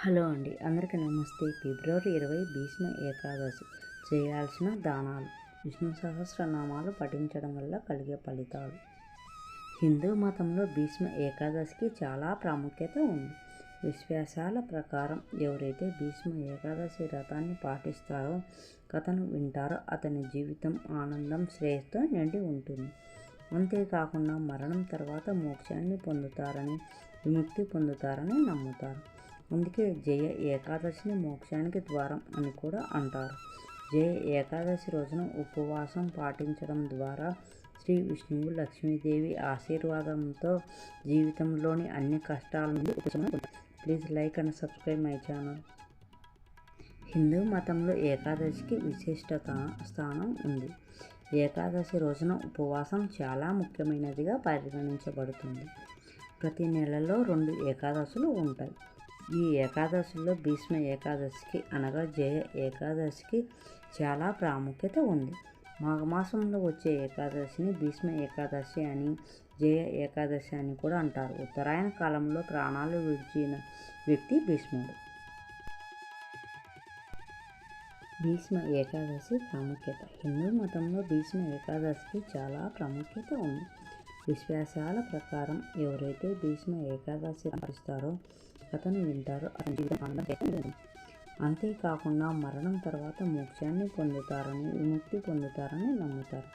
Hello అండి, అందరికీ నమస్తే. ఫిబ్రవరి 20 భీష్మ ఏకాదశి. చేయాల్సిన దానాలు. విష్ణు సహస్రనామాలు పఠించడం వల్ల కలిగే ఫలితాలు. హిందూ మతంలో భీష్మ ఏకాదశికి చాలా ప్రాముఖ్యత ఉంది. విశ్వాసాల ప్రకారం ఎవరైతే భీష్మ ఏకాదశి వ్రతాన్ని పాటిస్తారో, కథను వింటారో అతని జీవితం ఆనందం, శ్రేయస్సుతో నిండి ఉంటుంది. అంతేకాకుండా మరణం తర్వాత మోక్షాన్ని పొందుతారని, విముక్తి పొందుతారని నమ్ముతారు. అందుకే జయ ఏకాదశిని మోక్షానికి ద్వారం అని కూడా అంటారు. జయ ఏకాదశి రోజున ఉపవాసం పాటించడం ద్వారా శ్రీ విష్ణువు, లక్ష్మీదేవి ఆశీర్వాదంతో జీవితంలోని అన్ని కష్టాల నుండి ఉపశమనం. Please like and subscribe my channel. Hindu మతంలో ఏకాదశికి విశిష్ట స్థానం ఉంది. ఏకాదశి రోజున ఉపవాసం చాలా ముఖ్యమైనదిగా పరిగణించబడుతుంది. ప్రతి నెలలో 2 ఏకాదశులు ఉంటాయి. ఈ ఏకాదశుల్లో భీష్మ ఏకాదశికి అనగా జయ ఏకాదశికి చాలా ప్రాముఖ్యత ఉంది. మాఘమాసంలో వచ్చే ఏకాదశిని భీష్మ ఏకాదశి అని, జయ ఏకాదశి అని కూడా అంటారు. ఉత్తరాయణ కాలంలో ప్రాణాలు విడిచిన వ్యక్తి భీష్ముడు. భీష్మ ఏకాదశి ప్రాముఖ్యత. హిందూ మతంలో భీష్మ ఏకాదశికి చాలా ప్రాముఖ్యత ఉంది. విశ్వాసాల ప్రకారం ఎవరైతే భీష్మ ఏకాదశి పాటిస్తారో, కథను వింటారో అతని జీవితం ఆనందం. అంతేకాకుండా మరణం తర్వాత మోక్షాన్ని పొందుతారని, విముక్తి పొందుతారని నమ్ముతారు.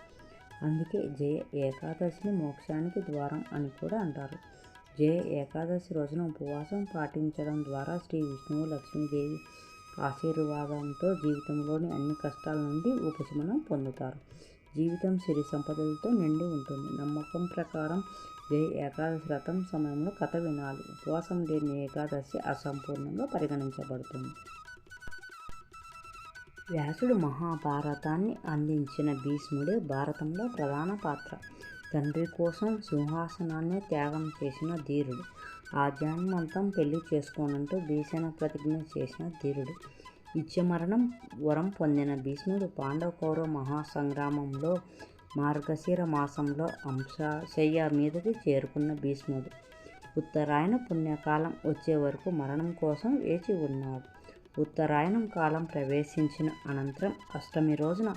అందుకే జయ ఏకాదశిని మోక్షానికి ద్వారం అని కూడా అంటారు. జయ ఏకాదశి రోజున ఉపవాసం పాటించడం ద్వారా శ్రీ విష్ణువు, లక్ష్మీదేవి ఆశీర్వాదంతో జీవితంలోని అన్ని కష్టాల నుండి ఉపశమనం పొందుతారు. జీవితం సిరి సంపదలతో నిండి ఉంటుంది. నమ్మకం ప్రకారం జయ ఏకాదశి వ్రతం సమయంలో కథ వినాలి. ఉపవాసం లేని ఏకాదశి అసంపూర్ణంగా పరిగణించబడుతుంది. వ్యాసుడు మహాభారతాన్ని అందించిన భీష్ముడే భారతంలో ప్రధాన పాత్ర. తండ్రి కోసం సింహాసనాన్ని త్యాగం చేసిన ధీరుడు. ఆజన్మాంతం పెళ్లి చేసుకోనంటూ భీషణ ప్రతిజ్ఞ చేసిన ధీరుడు. ఇచ్చమరణం వరం పొందిన భీష్ముడు పాండవ కౌరవ మహాసంగ్రామంలో మార్గశిర మాసంలో అంశశయ్య మీదకి చేరుకున్న భీష్ముడు. ఉత్తరాయణ పుణ్యకాలం వచ్చే వరకు మరణం కోసం వేచి ఉన్నాడు. ఉత్తరాయణం కాలం ప్రవేశించిన అనంతరం అష్టమి రోజున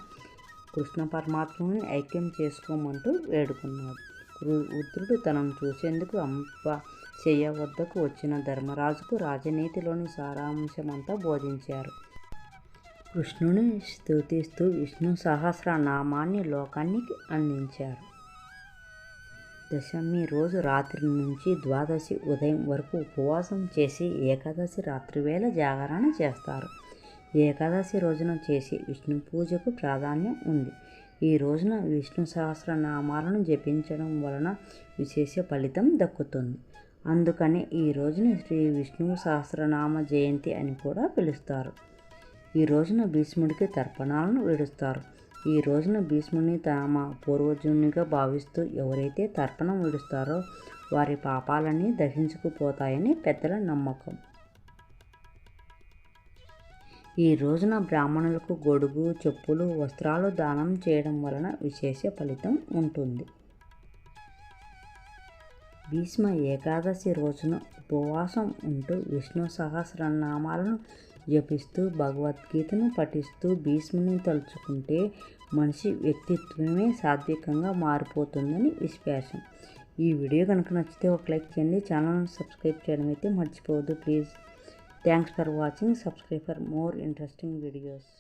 కృష్ణ పరమాత్ముని ఐక్యం చేసుకోమంటూ వేడుకున్నాడు. రుద్రుడు తనను చూసేందుకు అంశశయ్య వద్దకు వచ్చిన ధర్మరాజుకు రాజనీతిలోని సారాంశమంతా బోధించారు. కృష్ణుని స్తుతిస్తూ విష్ణు సహస్రనామాన్ని లోకానికి అందించారు. దశమి రోజు రాత్రి నుంచి ద్వాదశి ఉదయం వరకు ఉపవాసం చేసి ఏకాదశి రాత్రివేళ జాగరణ చేస్తారు. ఏకాదశి రోజున చేసే విష్ణు పూజకు ప్రాధాన్యం ఉంది. ఈ రోజున విష్ణు సహస్రనామాలను జపించడం వలన విశేష ఫలితం దక్కుతుంది. అందుకనే ఈ రోజుని శ్రీ విష్ణు సహస్రనామ జయంతి అని కూడా పిలుస్తారు. ఈ రోజున భీష్ముడికి తర్పణాలను విడుస్తారు. ఈ రోజున భీష్ముడిని తమ పూర్వజునిగా భావిస్తూ ఎవరైతే తర్పణం విడుస్తారో వారి పాపాలన్నీ దహించుకుపోతాయని పెద్దల నమ్మకం. ఈ రోజున బ్రాహ్మణులకు గొడుగు, చెప్పులు, వస్త్రాలు దానం చేయడం వలన విశేష ఫలితం ఉంటుంది. భీష్మ ఏకాదశి రోజున ఉపవాసం ఉంటూ విష్ణు సహస్రనామాలను జపిస్తూ భగవద్గీతను పఠిస్తూ భీష్ముని తలుచుకుంటే మనిషి వ్యక్తిత్వమే సాత్వికంగా మారిపోతుందని విశ్వాసం. ఈ వీడియో కనుక నచ్చితే ఒక లైక్ చేయండి. ఛానల్ని సబ్స్క్రైబ్ చేయడం అయితే మర్చిపోవద్దు please. Thanks for watching. Subscribe for more interesting videos.